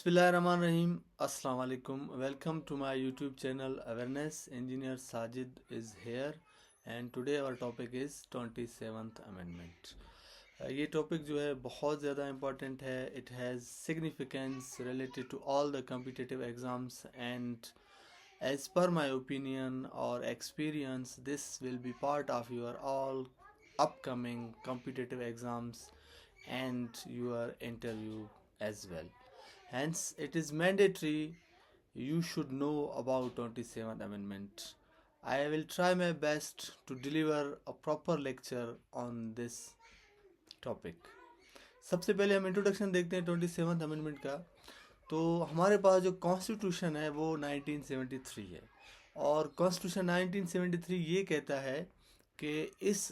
Bismillahirrahmanirrahim. Assalamu alaikum. Welcome to my YouTube channel Awareness. Engineer Sajid is here and today our topic is 27th Amendment. ये topic जो है बहुत ज़्यादा important है. It has significance related to all the competitive exams and as per my opinion or experience, this will be part of your all upcoming competitive exams and your interview as well. Hence, it is mandatory you should know about 27th Amendment. I will try my best to deliver a proper lecture on this topic. सबसे पहले हम introduction देखते हैं 27th amendment का. तो हमारे पास जो constitution है वो 1973 है और कॉन्स्टिट्यूशन 1973 ये कहता है कि इस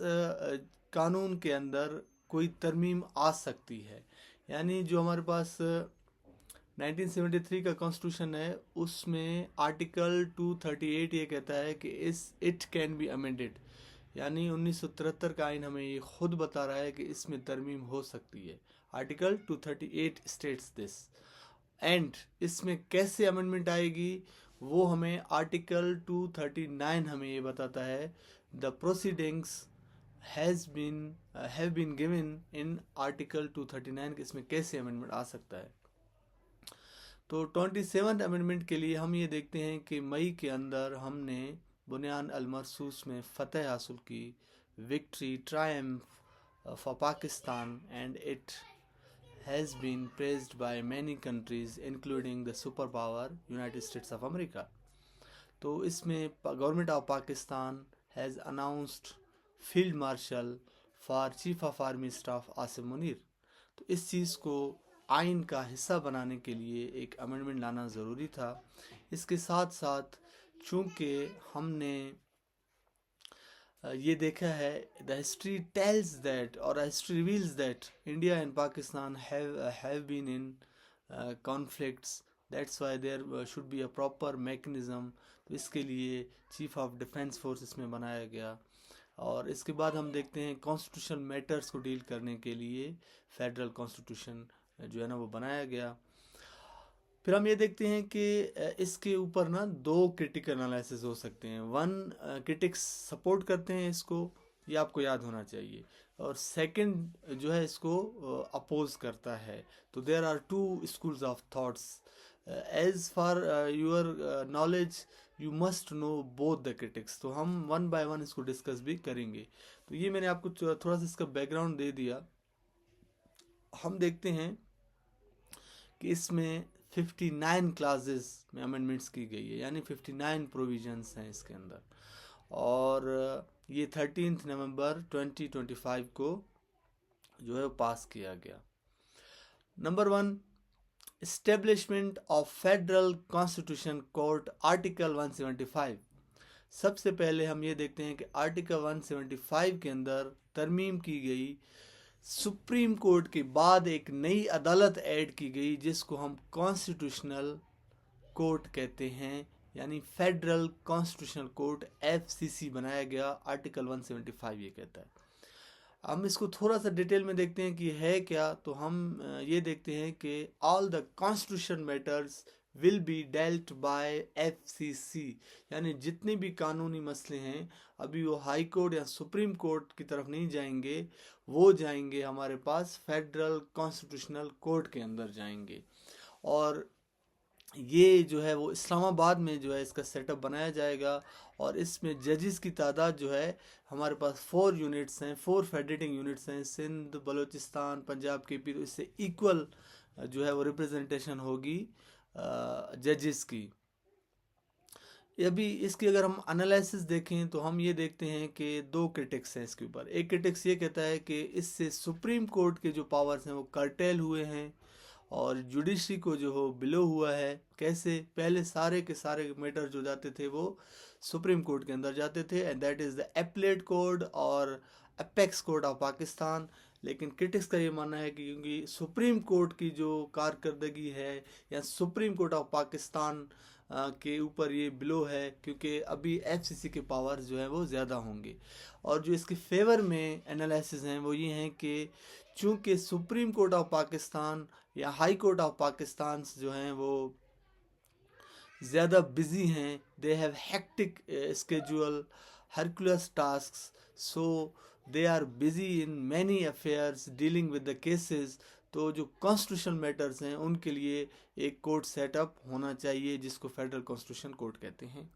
कानून के अंदर कोई तरमीम आ सकती है. यानी जो हमारे पास 1973 का कॉन्स्टिट्यूशन है उसमें आर्टिकल 238 ये कहता है कि इट कैन बी अमेंडेड. यानी 1973 का आइन हमें ये खुद बता रहा है कि इसमें तरमीम हो सकती है. आर्टिकल 238 स्टेट्स दिस एंड इसमें कैसे अमेंडमेंट आएगी वो हमें आर्टिकल 239 हमें ये बताता है. The proceedings have been given in article 239 कि इसमें कैसे अमेंडमेंट आ सकता है. तो 27th अमेंडमेंट के लिए हम ये देखते हैं कि मई के अंदर हमने बुनियान अल मरसूस में फ़तह हासिल की. Victory triumph for Pakistan and it has been praised by many countries including the super power United States of America. तो इसमें government of Pakistan has announced field marshal for chief of army staff Asim Munir. तो इस चीज़ को आइन का हिस्सा बनाने के लिए एक अमेंडमेंट लाना ज़रूरी था. इसके साथ साथ चूँकि हमने ये देखा है द हिस्ट्री टेल्स दैट और history reveals that India and Pakistan have been in conflicts. That's why there should be a proper mechanism. तो इसके लिए चीफ ऑफ डिफेंस फोर्स इसमें बनाया गया. और इसके बाद हम देखते हैं कॉन्स्टिट्यूशन मैटर्स को डील करने के लिए फेडरल कॉन्स्टिट्यूशन जो है ना वो बनाया गया. फिर हम ये देखते हैं कि इसके ऊपर ना दो क्रिटिकल एनालिसिस हो सकते हैं. वन, क्रिटिक्स सपोर्ट करते हैं इसको, ये आपको याद होना चाहिए, और सेकंड जो है इसको अपोज करता है. तो there are two schools of thoughts. As far your knowledge you must know both the critics. तो हम वन बाय वन इसको डिस्कस भी करेंगे. तो ये मैंने आपको थोड़ा सा इसका बैकग्राउंड दे दिया. हम देखते हैं कि इसमें 59 क्लासेस में अमेंडमेंट्स की गई है. यानी 59 प्रोविजंस हैं इसके अंदर. और ये 13 नवंबर 2025 को जो है पास किया गया. Number 1, establishment of federal constitution court. Article 175. सबसे पहले हम ये देखते हैं कि आर्टिकल 175 के अंदर तरमीम की गई. सुप्रीम कोर्ट के बाद एक नई अदालत ऐड की गई जिसको हम कॉन्स्टिट्यूशनल कोर्ट कहते हैं. यानी फेडरल कॉन्स्टिट्यूशनल कोर्ट FCC बनाया गया. आर्टिकल 175 ये कहता है. हम इसको थोड़ा सा डिटेल में देखते हैं कि है क्या. तो हम ये देखते हैं कि all the constitution matters will be dealt by FCC. यानी जितने भी कानूनी मसले हैं अभी वो हाई कोर्ट या सुप्रीम कोर्ट की तरफ नहीं जाएंगे, वो जाएंगे हमारे पास फेडरल कॉन्स्टिट्यूशनल कोर्ट के अंदर जाएंगे. और ये जो है वो इस्लामाबाद में जो है इसका सेटअप बनाया जाएगा. और इसमें जजेस की तादाद जो है हमारे पास 4 यूनिट्स हैं, 4 फेडरेटिंग यूनिट्स हैं, सिंध, बलूचिस्तान, पंजाब, KP. तो इससे इक्वल जो है वो रिप्रेजेंटेशन होगी जजेस की. अभी इसकी अगर हम एनालिसिस देखें तो हम ये देखते हैं कि दो क्रिटिक्स हैं इसके ऊपर. एक क्रिटिक्स ये कहता है कि इससे सुप्रीम कोर्ट के जो पावर्स हैं वो कर्टेल हुए हैं और जुडिशरी को जो हो बिलो हुआ है. कैसे? पहले सारे के सारे मैटर जो जाते थे वो सुप्रीम कोर्ट के अंदर जाते थे and that is the appellate court और अपेक्स कोर्ट ऑफ पाकिस्तान. लेकिन क्रिटिक्स का ये मानना है कि क्योंकि सुप्रीम कोर्ट की जो कारकर्दगी है या सुप्रीम कोर्ट ऑफ पाकिस्तान के ऊपर ये बिलो है, क्योंकि अभी FCC के पावर्स जो है वो ज़्यादा होंगे. और जो इसके फेवर में एनालिसिस हैं वो ये हैं कि चूंकि सुप्रीम कोर्ट ऑफ पाकिस्तान या हाई कोर्ट ऑफ पाकिस्तान जो हैं वो ज़्यादा बिजी हैं, they have hectic schedule, Hercules tasks, so they are busy in many affairs dealing with the cases. तो जो कॉन्स्टिट्यूशनल मैटर्स हैं उनके लिए एक कोर्ट सेटअप होना चाहिए जिसको फेडरल कॉन्स्टिट्यूशन कोर्ट कहते हैं।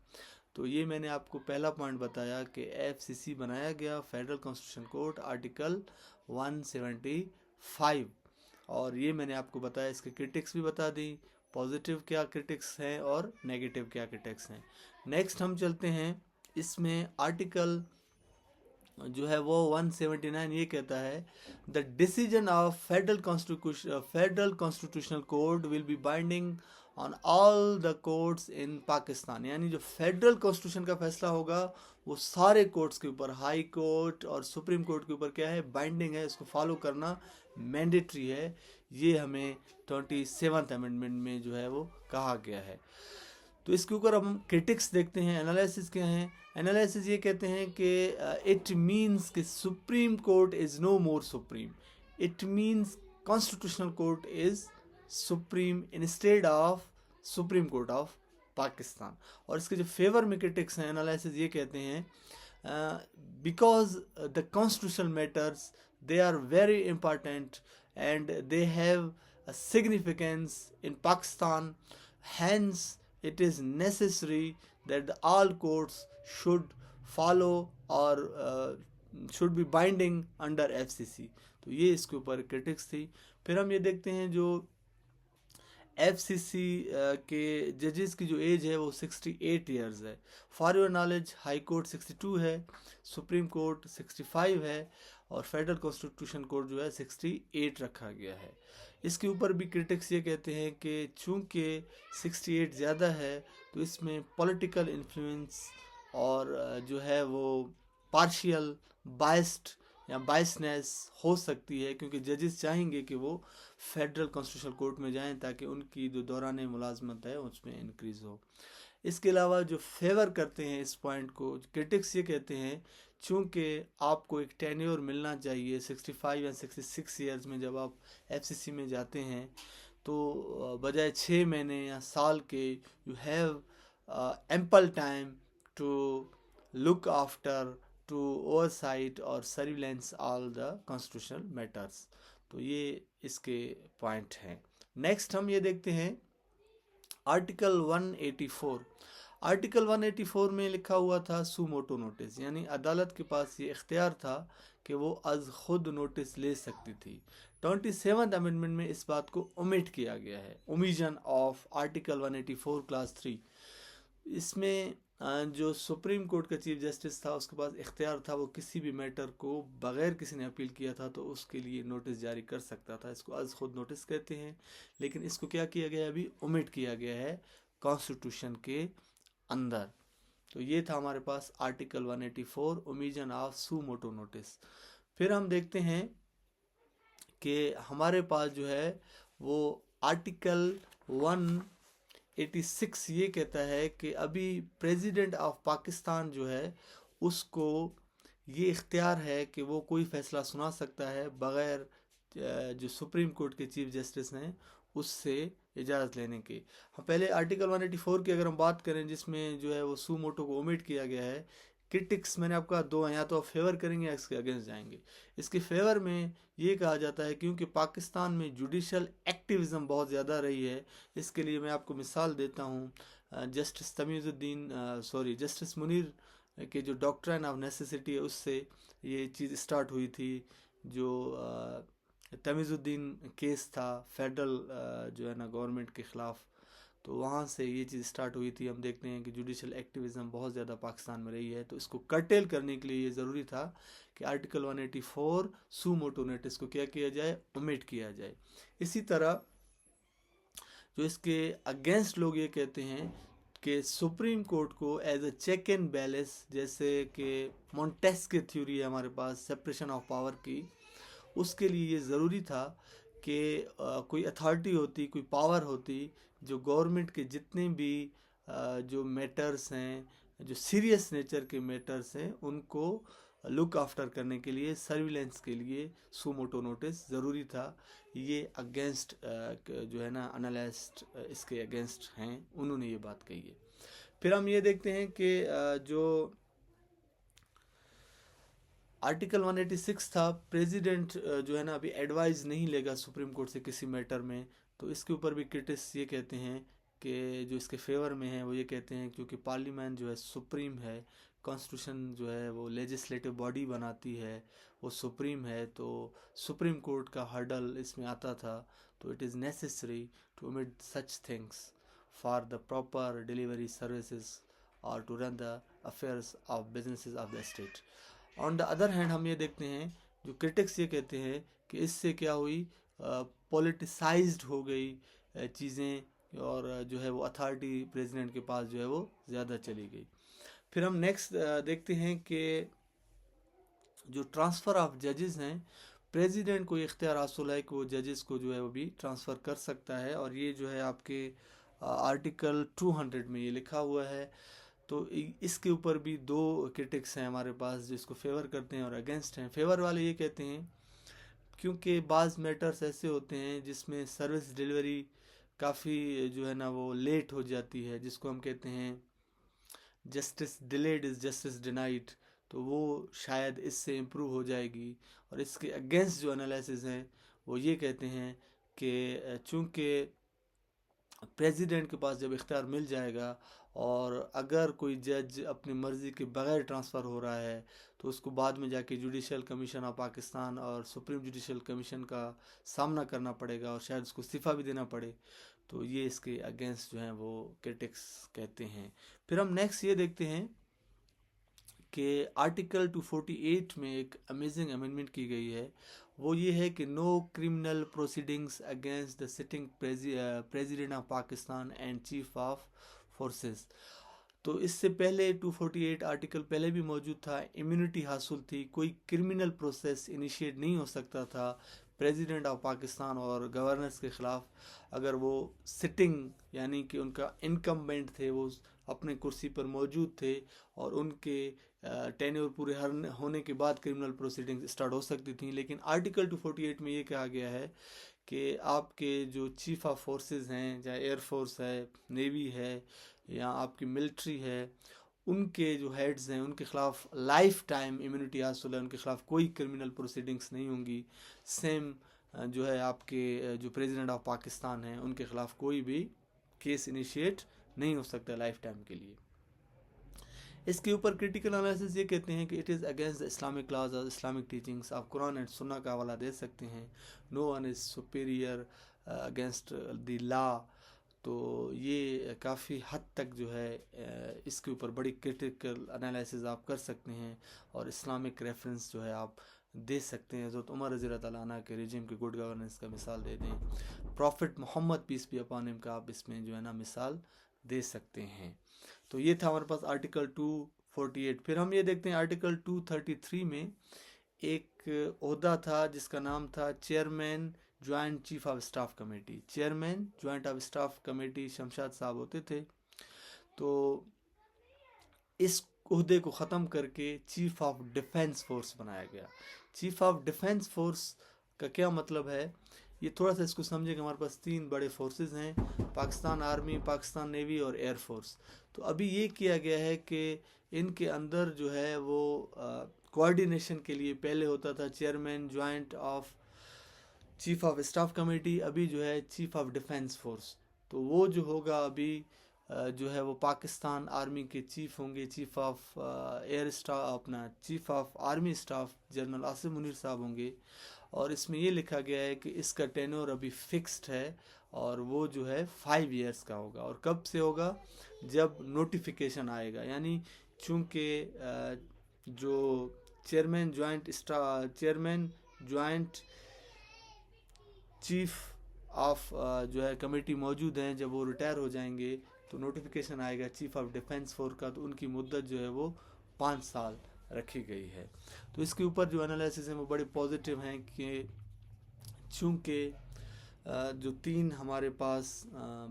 तो ये मैंने आपको पहला पॉइंट बताया कि एफसीसी बनाया गया, फेडरल कॉन्स्टिट्यूशन कोर्ट, आर्टिकल 175। और ये मैंने आपको बताया, इसके क्रिटिक्स भी बता दी, पॉजिटिव क्या क्रिटिक्स हैं और नेगेटिव क्या क्रिटिक्स हैं। नेक्स्ट हम चलते हैं, इसमें आर्टिकल जो है वो 179 ये कहता है the decision of federal constitutional court will be binding on all the courts in Pakistan. यानी जो फेडरल कॉन्स्टिट्यूशन का फैसला होगा वो सारे कोर्ट्स के ऊपर, हाई कोर्ट और सुप्रीम कोर्ट के ऊपर क्या है, बाइंडिंग है, इसको फॉलो करना मैंडेटरी है। ये हमें 27th अमेंडमेंट में जो है वो कहा गया है। तो इसके ऊपर हम क्रिटिक्स देखते हैं, एनालिसिस क्या है। एनालिसिस ये कहते हैं कि इट मीन्स कि supreme court is no more supreme, it means constitutional court is supreme instead of supreme court of Pakistan. और इसके जो फेवर में क्रिटिक्स हैं, एनालिसिस ये कहते हैं because the constitutional matters they are very important and they have a significance in Pakistan, hence it is necessary that all courts should follow or should be binding under FCC। तो ये इसके ऊपर critics थी। फिर हम ये देखते हैं जो FCC के जजेस की जो एज है वो 68 ईयर्स है। For your knowledge, high court 62 है, सुप्रीम कोर्ट 65 है और फेडरल कॉन्स्टिट्यूशन कोर्ट जो है 68 रखा गया है। इसके ऊपर भी क्रिटिक्स ये कहते हैं कि चूंकि 68 ज़्यादा है तो इसमें पॉलिटिकल इन्फ्लुएंस और जो है वो पार्शियल बाइस्ड या बाइसनेस हो सकती है, क्योंकि जजेस चाहेंगे कि वो फेडरल कॉन्स्टिट्यूशनल कोर्ट में जाएं ताकि उनकी जो दौरान मुलाजमत है उसमें इंक्रीज़ हो। इसके अलावा जो फेवर करते हैं इस पॉइंट को, क्रिटिक्स ये कहते हैं चूँकि आपको एक टेन्योर मिलना चाहिए 65 या 66 ईयर्स में जब आप FCC में जाते हैं, तो बजाय 6 महीने या साल के you have ample time to look after, to oversight और surveillance all the constitutional matters. तो ये इसके पॉइंट हैं। नेक्स्ट हम ये देखते हैं आर्टिकल 184। आर्टिकल 184 में लिखा हुआ था सुमोटो नोटिस, यानी अदालत के पास ये इख्तियार था कि वो अज खुद नोटिस ले सकती थी। 27th अमेंडमेंट में इस बात को ओमिट किया गया है, ओमिशन ऑफ आर्टिकल 184 क्लास 3। इसमें जो सुप्रीम कोर्ट का चीफ जस्टिस था उसके पास इख्तियार था, वो किसी भी मैटर को बग़ैर किसी ने अपील किया था तो उसके लिए नोटिस जारी कर सकता था। इसको अज खुद नोटिस कहते हैं, लेकिन इसको क्या किया गया है, अभी ओमिट किया गया है कॉन्स्टिट्यूशन के अंदर। तो ये था हमारे पास article 184, omission of suo motu notice. फिर हम देखते हैं कि हमारे पास जो है वो आर्टिकल 186 ये कहता है कि अभी प्रेसिडेंट ऑफ पाकिस्तान जो है उसको ये इख्तियार है कि वो कोई फ़ैसला सुना सकता है बग़ैर जो सुप्रीम कोर्ट के चीफ जस्टिस हैं उससे इजाज़त लेने की। हम पहले आर्टिकल 184 की अगर हम बात करें जिसमें जो है वो सुमोटो को ओमिट किया गया है, क्रिटिक्स मैंने आपका दो हैं, या तो आप फेवर करेंगे या इसके अगेंस्ट जाएंगे। इसके फेवर में ये कहा जाता है क्योंकि पाकिस्तान में जुडिशल एक्टिविज़म बहुत ज़्यादा रही है। इसके लिए मैं आपको मिसाल देता हूँ, जस्टिस मुनीर के जो डॉक्ट्रिन ऑफ नेसेसिटी है उससे ये चीज़ स्टार्ट हुई थी। जो तमीज़ुद्दीन केस था फेडरल जो है ना गवर्नमेंट के ख़िलाफ़, तो वहाँ से ये चीज़ स्टार्ट हुई थी। हम देखते हैं कि जुडिशल एक्टिविज़म बहुत ज़्यादा पाकिस्तान में रही है, तो इसको कर्टेल करने के लिए ये ज़रूरी था कि आर्टिकल 184 सुमोटो नोटिस को क्या किया जाए, ओमिट किया जाए। इसी तरह जो इसके अगेंस्ट लोग ये कहते हैं कि सुप्रीम कोर्ट को as a check and balance, जैसे कि मोंटेस्क्यू थ्योरी है हमारे पास सेपरेशन ऑफ पावर की, उसके लिए ये ज़रूरी था कि कोई अथॉरिटी होती, कोई पावर होती जो गवर्नमेंट के जितने भी जो मैटर्स हैं, जो सीरियस नेचर के मैटर्स हैं, उनको लुक आफ्टर करने के लिए, सर्विलेंस के लिए सुमोटो नोटिस ज़रूरी था। ये अगेंस्ट जो है ना एनालिस्ट इसके अगेंस्ट हैं, उन्होंने ये बात कही है। फिर हम ये देखते हैं कि जो आर्टिकल 186 था, प्रेसिडेंट जो है ना अभी एडवाइस नहीं लेगा सुप्रीम कोर्ट से किसी मैटर में, तो इसके ऊपर भी क्रिटिक्स ये कहते हैं कि जो इसके फेवर में है वो ये कहते हैं क्योंकि पार्लियामेंट जो है सुप्रीम है, कॉन्स्टिट्यूशन जो है वो लेजिस्लेटिव बॉडी बनाती है, वो सुप्रीम है, तो सुप्रीम कोर्ट का हर्डल इसमें आता था, तो it is necessary to omit such things for the proper delivery services और to run the affairs of businesses of the state. On the other hand हम ये देखते हैं जो क्रिटिक्स ये कहते हैं कि इससे क्या हुई, पॉलिटिसाइज्ड हो गई चीज़ें, और जो है वो अथॉरिटी प्रेसिडेंट के पास जो है वो ज़्यादा चली गई। फिर हम नेक्स्ट देखते हैं कि जो ट्रांसफ़र ऑफ जजेस हैं, प्रेसिडेंट को इख्तियार हासिल है कि वो जजेस को जो है वो भी ट्रांसफ़र कर सकता है, और ये जो है आपके आर्टिकल 200 में ये लिखा हुआ है। तो इसके ऊपर भी दो क्रिटिक्स हैं हमारे पास, जिसको फेवर करते हैं और अगेंस्ट हैं। फेवर वाले ये कहते हैं क्योंकि बाज़ मैटर्स ऐसे होते हैं जिसमें सर्विस डिलीवरी काफ़ी जो है ना वो लेट हो जाती है, जिसको हम कहते हैं justice delayed is justice denied, तो वो शायद इससे इम्प्रूव हो जाएगी। और इसके अगेंस्ट जो एनालिसिस हैं वो ये कहते हैं कि चूँकि प्रेसिडेंट के पास जब इख्तियार मिल जाएगा और अगर कोई जज अपनी मर्ज़ी के बगैर ट्रांसफ़र हो रहा है, तो उसको बाद में जाके जुडिशल कमीशन ऑफ पाकिस्तान और सुप्रीम जुडिशल कमीशन का सामना करना पड़ेगा और शायद उसको इस्तीफ़ा भी देना पड़े। तो ये इसके अगेंस्ट जो हैं वो क्रिटिक्स कहते हैं। फिर हम नेक्स्ट ये देखते हैं कि आर्टिकल 248 में एक अमेजिंग अमेंडमेंट की गई है, वो ये है कि no criminal proceedings against the sitting president of Pakistan and chief of forces. तो इससे पहले 248 आर्टिकल पहले भी मौजूद था, इम्यूनिटी हासिल थी, कोई क्रिमिनल प्रोसेस इनिशिएट नहीं हो सकता था प्रेसिडेंट ऑफ पाकिस्तान और गवर्नर्स के ख़िलाफ़ अगर वो सिटिंग यानी कि उनका इनकम्बेंट थे, वो अपने कुर्सी पर मौजूद थे और उनके टेन्योर पूरे होने के बाद क्रिमिनल प्रोसीडिंग स्टार्ट हो सकती थी। लेकिन आर्टिकल 248 में ये कहा गया है कि आपके जो चीफ ऑफ फोर्सेस हैं, चाहे एयरफोर्स है, नेवी है या आपकी मिलिट्री है, उनके जो हेड्स हैं उनके ख़िलाफ़ लाइफ टाइम इम्यूनिटी हासिल है, उनके ख़िलाफ़ कोई क्रिमिनल प्रोसीडिंग्स नहीं होंगी। सेम जो है आपके जो प्रेसिडेंट ऑफ पाकिस्तान हैं उनके ख़िलाफ़ कोई भी केस इनिशिएट नहीं हो सकता लाइफ टाइम के लिए। इसके ऊपर क्रिटिकल एनालिसिस ये कहते हैं कि it is against the Islamic laws और इस्लामिक टीचिंग्स। आप कुरान एंड सुन्ना का हवाला दे सकते हैं, no one is superior against the law. तो ये काफ़ी हद तक जो है इसके ऊपर बड़ी क्रिटिकल एनालिसिस आप कर सकते हैं और इस्लामिक रेफरेंस जो है आप दे सकते हैं। हज़रत उमर रज़ी अल्लाह अन्हु के रिजिम के गुड गवर्नेंस का मिसाल दे दें, prophet Muhammad peace be upon him का आप इसमें जो है ना मिसाल दे सकते हैं। तो ये था हमारे पास आर्टिकल 248। फिर हम ये देखते हैं आर्टिकल 233 में एक ओहदा था जिसका नाम था chairman joint chief of staff committee. Chairman joint of staff committee Shamshad साहब होते थे। तो इस ओहदे को ख़त्म करके चीफ ऑफ डिफेंस फोर्स बनाया गया। चीफ ऑफ डिफेंस फोर्स का क्या मतलब है, ये थोड़ा सा इसको समझे कि हमारे पास तीन बड़े फोर्सेस हैं, पाकिस्तान आर्मी, पाकिस्तान नेवी और एयर फोर्स। तो अभी ये किया गया है कि इनके अंदर जो है वो कोऑर्डिनेशन के लिए पहले होता था chairman joint of chief of staff committee, अभी जो है चीफ ऑफ डिफेंस फोर्स। तो वो जो होगा अभी जो है वो पाकिस्तान आर्मी के चीफ होंगे, चीफ ऑफ एयर स्टाफ अपना chief of army staff general Asim Munir साहब होंगे। और इसमें ये लिखा गया है कि इसका टेन्योर अभी फिक्स्ड है और वो जो है 5 इयर्स का होगा। और कब से होगा, जब नोटिफिकेशन आएगा। यानी चूँकि जो चेयरमैन ज्वाइंट चीफ ऑफ जो है कमेटी मौजूद हैं, जब वो रिटायर हो जाएंगे तो नोटिफिकेशन आएगा चीफ ऑफ डिफेंस फोर्स का, तो उनकी मुद्दत जो है वो 5 साल रखी गई है। तो इसके ऊपर जो एनालिसिस हैं वो बड़े पॉजिटिव हैं कि चूँकि जो तीन हमारे पास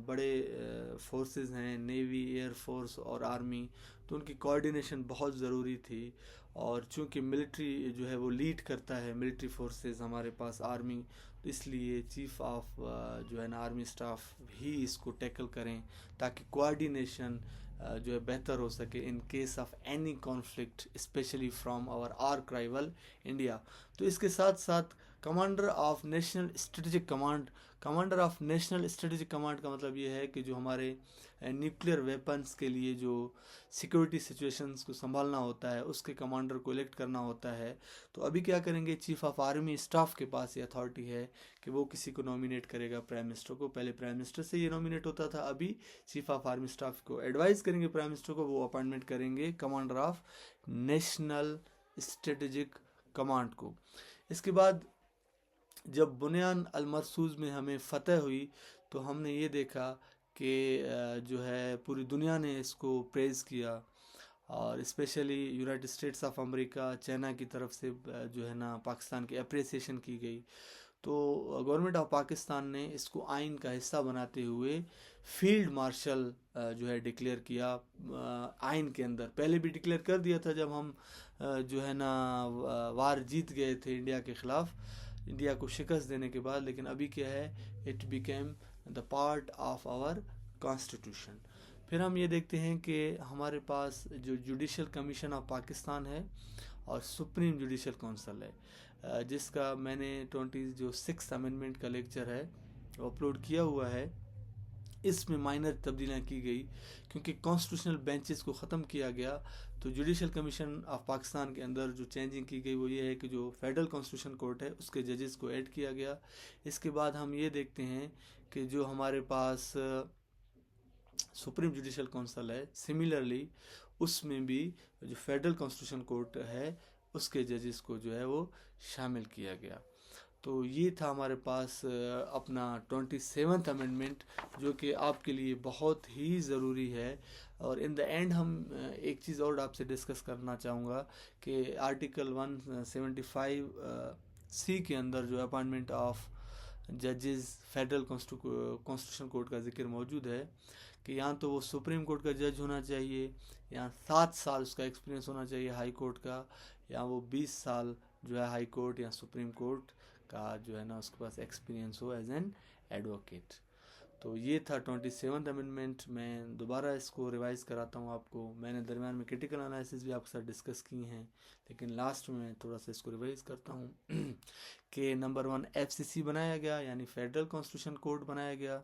बड़े फोर्सेस हैं, नेवी, एयर फोर्स और आर्मी, तो उनकी कोऑर्डिनेशन बहुत ज़रूरी थी। और चूंकि मिलिट्री जो है वो लीड करता है मिलिट्री फोर्सेस हमारे पास आर्मी, तो इसलिए चीफ ऑफ जो है ना आर्मी स्टाफ ही इसको टैकल करें ताकि कोऑर्डिनेशन जो है बेहतर हो सके in case of any conflict specially from our arch rival India. तो इसके साथ साथ commander of national strategic command, commander of national strategic command का मतलब ये है कि जो हमारे न्यूक्लियर वेपन्स के लिए जो सिक्योरिटी सिचुएशंस को संभालना होता है उसके कमांडर को इलेक्ट करना होता है। तो अभी क्या करेंगे, चीफ ऑफ आर्मी स्टाफ के पास ये अथॉरिटी है कि वो किसी को नॉमिनेट करेगा प्राइम मिनिस्टर को। पहले प्राइम मिनिस्टर से ये नॉमिनेट होता था, अभी चीफ ऑफ आर्मी स्टाफ को एडवाइस करेंगे प्राइम मिनिस्टर को, वो अपॉइंटमेंट करेंगे commander of national strategic command को। इसके बाद जब बुनियान अल मरसूज में हमें फतह हुई तो हमने ये देखा कि जो है पूरी दुनिया ने इसको प्रेज़ किया, और specially United States of America, China की तरफ से जो है ना पाकिस्तान की अप्रिसिएशन की गई। तो गवर्नमेंट ऑफ पाकिस्तान ने इसको आइन का हिस्सा बनाते हुए फील्ड मार्शल जो है डिक्लेयर किया आइन के अंदर। पहले भी डिक्लेयर कर दिया था जब हम जो है ना वार जीत गए थे इंडिया के ख़िलाफ़, इंडिया को शिकस्त देने के बाद, लेकिन अभी क्या है, it became the part of our constitution. फिर हम ये देखते हैं कि हमारे पास जो जुडिशल कमीशन ऑफ पाकिस्तान है और सुप्रीम जुडिशल काउंसिल है, जिसका मैंने 26 अमेंडमेंट का लेक्चर है वो अपलोड किया हुआ है। इसमें माइनर तब्दीलियाँ की गई क्योंकि कॉन्स्टिट्यूशनल बेंचेस को ख़त्म किया गया। तो जुडिशल कमीशन ऑफ पाकिस्तान के अंदर जो चेंजिंग की गई वो ये है कि जो फेडरल कॉन्स्टिट्यूशन कोर्ट है उसके जजेस को ऐड किया गया। इसके बाद हम ये देखते हैं कि जो हमारे पास सुप्रीम जुडिशल काउंसिल है, सिमिलरली उसमें भी जो फेडरल कॉन्स्टिट्यूशन कोर्ट है उसके जजेस को जो है वो शामिल किया गया। तो ये था हमारे पास अपना 27th अमेंडमेंट, जो कि आपके लिए बहुत ही ज़रूरी है। और इन द एंड हम एक चीज़ और आपसे डिस्कस करना चाहूँगा कि आर्टिकल 175 सी के अंदर जो अपॉइंटमेंट ऑफ जजेस फेडरल कॉन्स्टिट्यूशन कोर्ट का जिक्र मौजूद है कि यहाँ तो वो सुप्रीम कोर्ट का जज होना चाहिए, यहाँ 7 साल उसका एक्सपीरियंस होना चाहिए हाई कोर्ट का, या वो 20 साल जो है हाई कोर्ट या सुप्रीम कोर्ट का जो है ना उसके पास एक्सपीरियंस हो एज एन एडवोकेट। तो ये था 27th अमेंडमेंट। मैं दोबारा इसको रिवाइज़ कराता हूँ आपको। मैंने दरम्यान में क्रिटिकल एनालिसिस भी आपके साथ डिस्कस की हैं, लेकिन लास्ट में मैं थोड़ा सा इसको रिवाइज़ करता हूँ कि नंबर 1 FCC बनाया गया, यानी फेडरल कॉन्स्टिट्यूशन कोर्ट बनाया गया।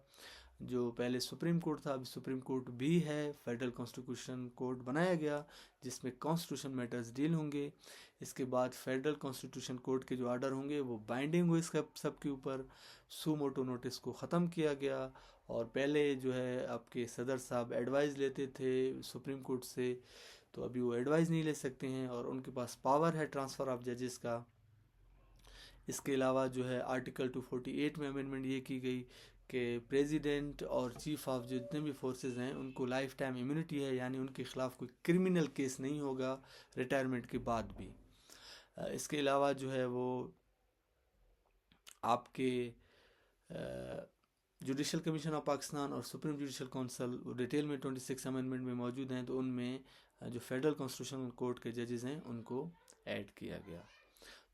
जो पहले सुप्रीम कोर्ट था अभी सुप्रीम कोर्ट भी है, फेडरल कॉन्स्टिट्यूशन कोर्ट बनाया गया जिसमें कॉन्स्टिट्यूशन मैटर्स डील होंगे। इसके बाद फेडरल कॉन्स्टिट्यूशन कोर्ट के जो आर्डर होंगे वो बाइंडिंग हुए सबके ऊपर। सू मोटो नोटिस को ख़त्म किया गया, और पहले जो है आपके सदर साहब एडवाइस लेते थे सुप्रीम कोर्ट से, तो अभी वो एडवाइस नहीं ले सकते हैं और उनके पास पावर है ट्रांसफ़र ऑफ जजेस का। इसके अलावा जो है आर्टिकल 248 में अमेंडमेंट ये की गई कि प्रेसिडेंट और चीफ ऑफ जितने भी फोर्सेस हैं उनको लाइफ टाइम इम्यूनिटी है, यानी उनके ख़िलाफ़ कोई क्रिमिनल केस नहीं होगा रिटायरमेंट के बाद भी। इसके अलावा जो है वो आपके जुडिशल कमीशन ऑफ पाकिस्तान और सुप्रीम जुडिशल काउंसिल डिटेल में 26 अमेंडमेंट में मौजूद हैं, तो उनमें जो फेडरल कॉन्स्टिट्यूशन कोर्ट के जजेस हैं उनको ऐड किया गया।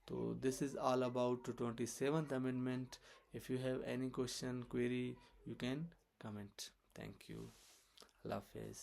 तो this is all about to 27th amendment. If you have any question, query, you can comment. Thank you. Allah Hafiz.